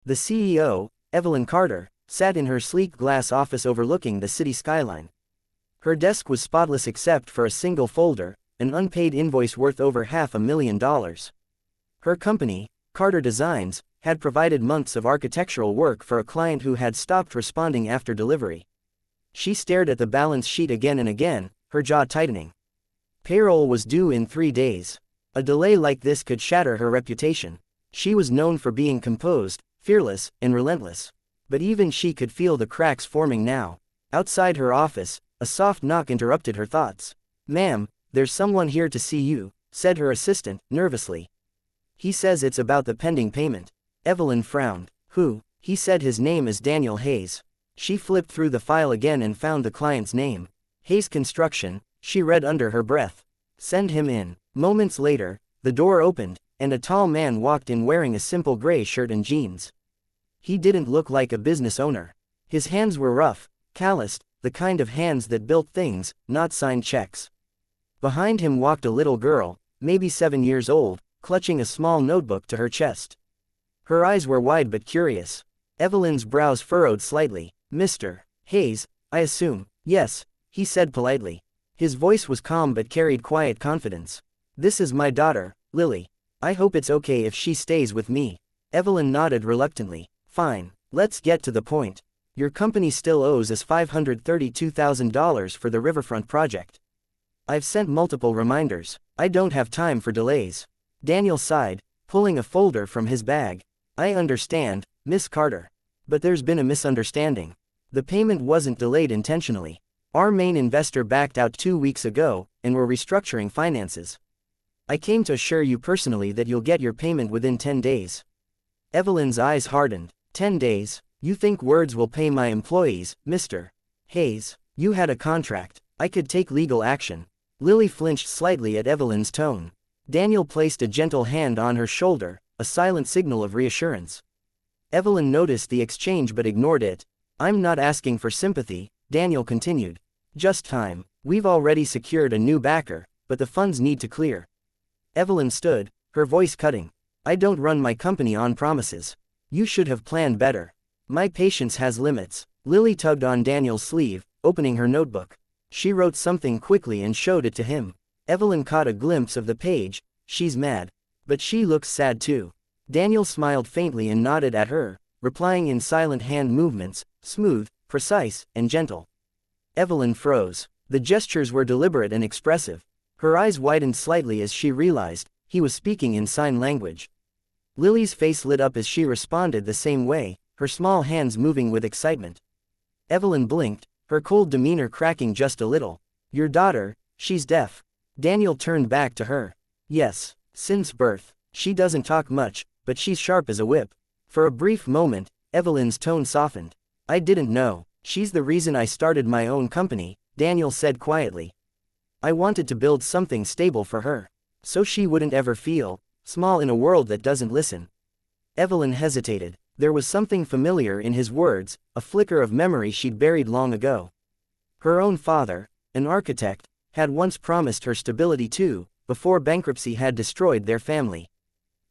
The CEO, Evelyn Carter, sat in her sleek glass office overlooking the city skyline. Her desk was spotless except for a single folder, an unpaid invoice worth over $500,000. Her company, Carter Designs, had provided months of architectural work for a client who had stopped responding after delivery. She stared at the balance sheet again and again, her jaw tightening. Payroll was due in 3 days. A delay like this could shatter her reputation. She was known for being composed, fearless, and relentless. But even she could feel the cracks forming now. Outside her office, a soft knock interrupted her thoughts. "Ma'am, there's someone here to see you," said her assistant, nervously. "He says it's about the pending payment." Evelyn frowned. "Who?" He said his name is Daniel Hayes. She flipped through the file again and found the client's name. Hayes Construction, she read under her breath. "Send him in." Moments later, the door opened, and a tall man walked in wearing a simple gray shirt and jeans. He didn't look like a business owner. His hands were rough, calloused, the kind of hands that built things, not signed checks. Behind him walked a little girl, maybe 7 years old, clutching a small notebook to her chest. Her eyes were wide but curious. Evelyn's brows furrowed slightly. "Mr. Hayes, I assume." "Yes," he said politely. His voice was calm but carried quiet confidence. "This is my daughter, Lily. I hope it's okay if she stays with me." Evelyn nodded reluctantly. "Fine, let's get to the point. Your company still owes us $532,000 for the riverfront project. I've sent multiple reminders. I don't have time for delays." Daniel sighed, pulling a folder from his bag. "I understand, Miss Carter. But there's been a misunderstanding. The payment wasn't delayed intentionally. Our main investor backed out 2 weeks ago, and we're restructuring finances. I came to assure you personally that you'll get your payment within 10 days. Evelyn's eyes hardened. 10 days? You think words will pay my employees, Mr. Hayes? You had a contract. I could take legal action. Lily flinched slightly at Evelyn's tone. Daniel placed a gentle hand on her shoulder, a silent signal of reassurance. Evelyn noticed the exchange but ignored it. I'm not asking for sympathy, Daniel continued. Just time. We've already secured a new backer, but the funds need to clear. Evelyn stood, her voice cutting. I don't run my company on promises. You should have planned better. My patience has limits. Lily tugged on Daniel's sleeve, opening her notebook. She wrote something quickly and showed it to him. Evelyn caught a glimpse of the page. She's mad. But she looks sad too. Daniel smiled faintly and nodded at her, replying in silent hand movements, smooth, precise, and gentle. Evelyn froze. The gestures were deliberate and expressive. Her eyes widened slightly as she realized he was speaking in sign language. Lily's face lit up as she responded the same way, her small hands moving with excitement. Evelyn blinked, her cold demeanor cracking just a little. Your daughter, she's deaf. Daniel turned back to her. Yes, since birth. She doesn't talk much, but she's sharp as a whip. For a brief moment, Evelyn's tone softened. I didn't know. She's the reason I started my own company, Daniel said quietly. I wanted to build something stable for her, so she wouldn't ever feel small in a world that doesn't listen. Evelyn hesitated. There was something familiar in his words, a flicker of memory she'd buried long ago. Her own father, an architect, had once promised her stability too, before bankruptcy had destroyed their family.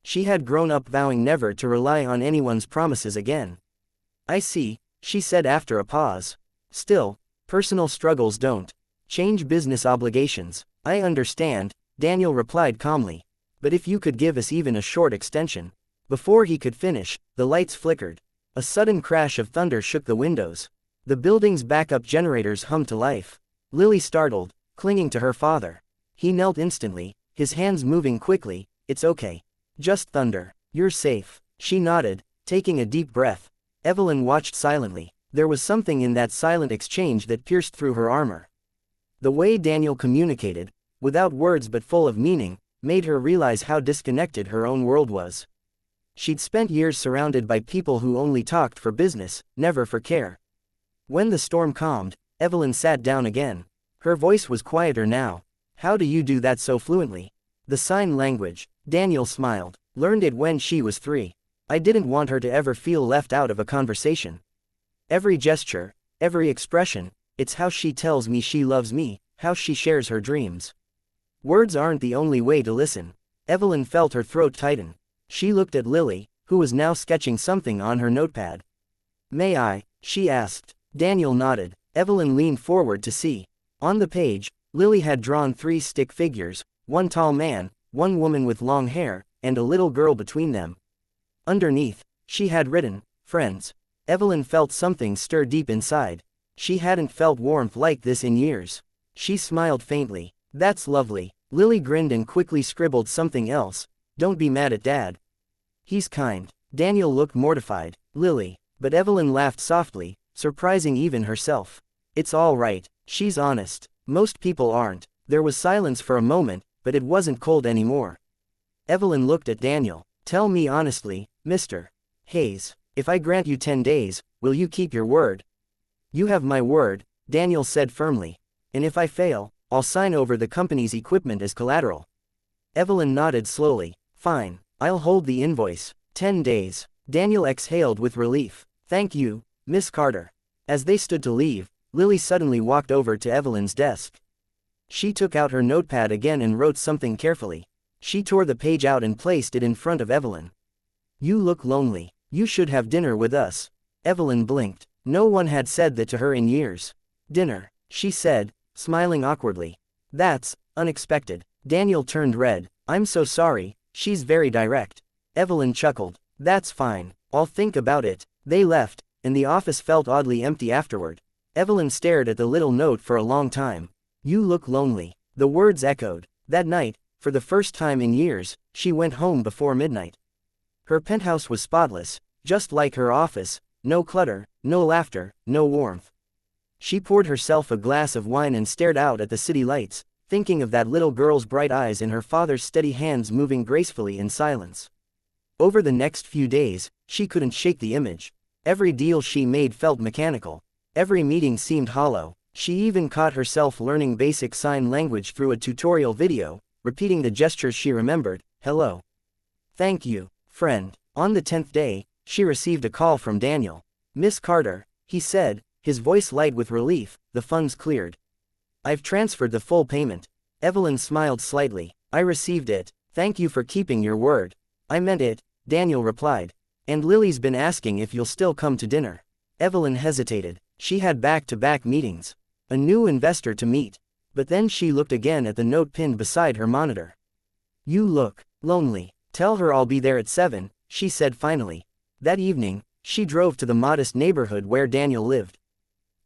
She had grown up vowing never to rely on anyone's promises again. I see, she said after a pause. Still, personal struggles don't change business obligations. I understand, Daniel replied calmly. But if you could give us even a short extension. Before he could finish, the lights flickered. A sudden crash of thunder shook the windows. The building's backup generators hummed to life. Lily startled, clinging to her father. He knelt instantly, his hands moving quickly. It's okay. Just thunder. You're safe. She nodded, taking a deep breath. Evelyn watched silently. There was something in that silent exchange that pierced through her armor. The way Daniel communicated, without words but full of meaning, made her realize how disconnected her own world was. She'd spent years surrounded by people who only talked for business, never for care. When the storm calmed, Evelyn sat down again. Her voice was quieter now. How do you do that so fluently? The sign language, Daniel smiled. Learned it when she was 3. I didn't want her to ever feel left out of a conversation. Every gesture, every expression, it's how she tells me she loves me, how she shares her dreams. Words aren't the only way to listen. Evelyn felt her throat tighten. She looked at Lily, who was now sketching something on her notepad. "May I?" she asked. Daniel nodded. Evelyn leaned forward to see. On the page, Lily had drawn 3 stick figures, one tall man, one woman with long hair, and a little girl between them. Underneath, she had written, "Friends." Evelyn felt something stir deep inside. She hadn't felt warmth like this in years. She smiled faintly. "That's lovely." Lily grinned and quickly scribbled something else. "Don't be mad at Dad. He's kind." Daniel looked mortified. "Lily." But Evelyn laughed softly, surprising even herself. "It's all right. She's honest. Most people aren't." There was silence for a moment, but it wasn't cold anymore. Evelyn looked at Daniel. "Tell me honestly, Mr. Hayes, if I grant you 10 days, will you keep your word?" "You have my word," Daniel said firmly. "And if I fail, I'll sign over the company's equipment as collateral." Evelyn nodded slowly. "Fine, I'll hold the invoice. 10 days. Daniel exhaled with relief. "Thank you, Miss Carter." As they stood to leave, Lily suddenly walked over to Evelyn's desk. She took out her notepad again and wrote something carefully. She tore the page out and placed it in front of Evelyn. "You look lonely. You should have dinner with us." Evelyn blinked. No one had said that to her in years. "Dinner," she said, smiling awkwardly. "That's unexpected." Daniel turned red. "I'm so sorry, she's very direct." Evelyn chuckled. "That's fine. I'll think about it." They left, and the office felt oddly empty afterward. Evelyn stared at the little note for a long time. "You look lonely." The words echoed. That night, for the first time in years, she went home before midnight. Her penthouse was spotless, just like her office, no clutter, no laughter, no warmth. She poured herself a glass of wine and stared out at the city lights, thinking of that little girl's bright eyes and her father's steady hands moving gracefully in silence. Over the next few days, she couldn't shake the image. Every deal she made felt mechanical. Every meeting seemed hollow. She even caught herself learning basic sign language through a tutorial video, repeating the gestures she remembered. "Hello. Thank you, friend." On the 10th day, she received a call from Daniel. "Miss Carter," he said, his voice light with relief, "the funds cleared. I've transferred the full payment." Evelyn smiled slightly. "I received it. Thank you for keeping your word." "I meant it," Daniel replied. "And Lily's been asking if you'll still come to dinner." Evelyn hesitated. She had back-to-back meetings. A new investor to meet. But then she looked again at the note pinned beside her monitor. "You look lonely. Tell her I'll be there at 7, she said finally. That evening, she drove to the modest neighborhood where Daniel lived.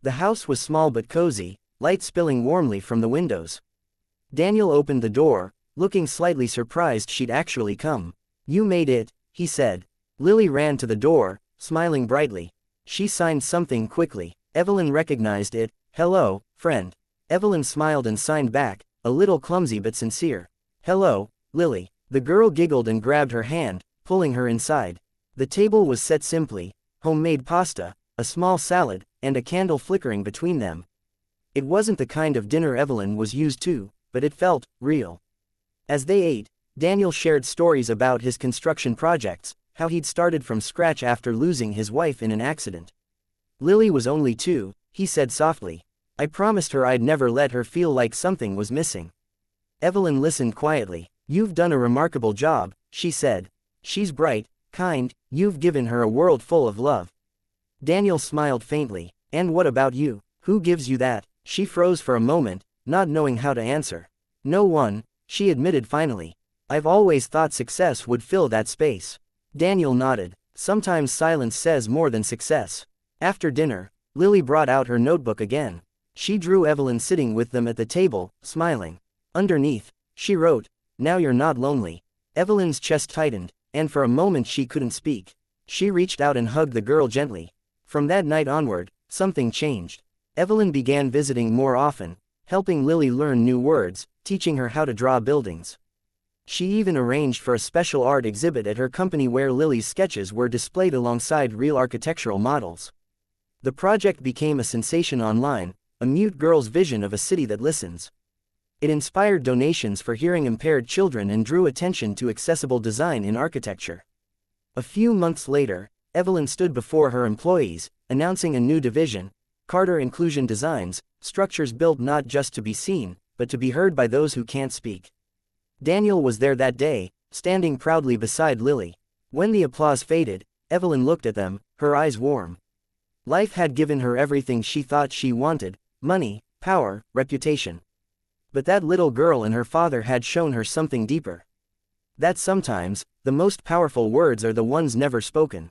The house was small but cozy, light spilling warmly from the windows. Daniel opened the door, looking slightly surprised she'd actually come. "You made it," he said. Lily ran to the door, smiling brightly. She signed something quickly. Evelyn recognized it. "Hello, friend." Evelyn smiled and signed back, a little clumsy but sincere. "Hello, Lily." The girl giggled and grabbed her hand, pulling her inside. The table was set simply: homemade pasta, a small salad, and a candle flickering between them. It wasn't the kind of dinner Evelyn was used to, but it felt real. As they ate, Daniel shared stories about his construction projects, how he'd started from scratch after losing his wife in an accident. "Lily was only 2, he said softly. I promised her I'd never let her feel like something was missing." Evelyn listened quietly. "You've done a remarkable job," she said. "She's bright, kind, you've given her a world full of love." Daniel smiled faintly. "And what about you? Who gives you that?" She froze for a moment, not knowing how to answer. "No one," she admitted finally. "I've always thought success would fill that space." Daniel nodded. "Sometimes silence says more than success." After dinner, Lily brought out her notebook again. She drew Evelyn sitting with them at the table, smiling. Underneath, she wrote, "Now you're not lonely." Evelyn's chest tightened, and for a moment she couldn't speak. She reached out and hugged the girl gently. From that night onward, something changed. Evelyn began visiting more often, helping Lily learn new words, teaching her how to draw buildings. She even arranged for a special art exhibit at her company where Lily's sketches were displayed alongside real architectural models. The project became a sensation online, a mute girl's vision of a city that listens. It inspired donations for hearing-impaired children and drew attention to accessible design in architecture. A few months later, Evelyn stood before her employees, announcing a new division, Carter Inclusion Designs, structures built not just to be seen, but to be heard by those who can't speak. Daniel was there that day, standing proudly beside Lily. When the applause faded, Evelyn looked at them, her eyes warm. Life had given her everything she thought she wanted: money, power, reputation. But that little girl and her father had shown her something deeper. That sometimes, the most powerful words are the ones never spoken.